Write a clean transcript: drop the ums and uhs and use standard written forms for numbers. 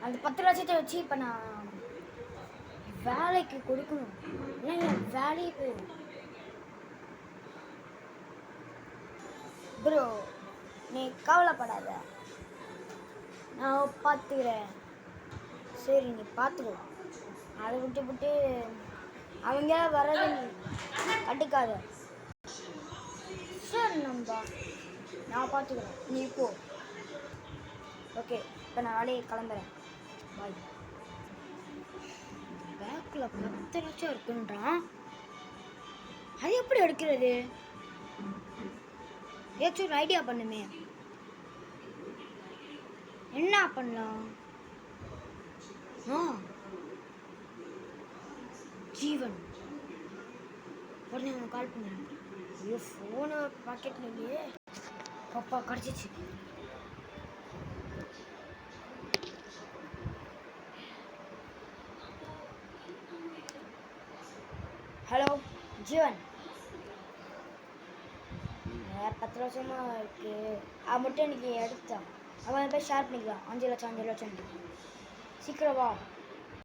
அந்த 10 லட்சத்தை வச்சு இப்போ நான் வேலைக்கு கொடுக்கணும். ஏன்னா என் வேலையே போயிடும். ப்ரோ நீ கவலைப்படாத, நான் பார்த்துக்கிறேன். சரி நீ பார்த்துக்கோ. அதை விட்டு அவங்க வர்றது நீ கண்டுக்காத. சரி நம்பா, நான் பார்த்துக்கிறேன், நீ போ. ஓகே, இப்போ நான் வேலையை கிளம்புறேன். பாய். பேக்கில் 10 லட்சம் இருக்குன்றான். அது எப்படி எடுக்கிறது? ஏதாச்சும் ஒரு ஐடியா பண்ணுமே. என்ன பண்ணலாம்? ஜீவன் உடனே அவன் கால் பண்ணுறேன். ஐயோ ஃபோனு பாக்கெட்டில் இல்லையே. பாப்பா கிடச்சிச்சு. ஹலோ ஜீவன், 10 லட்சமா இருக்கு. அவன் மட்டும் இன்னைக்கு எடுத்தான். அவன் போய் ஷேர் பண்ணிக்கலாம். 5 லட்சம் 5 லட்சம். சீக்கிரம் வா.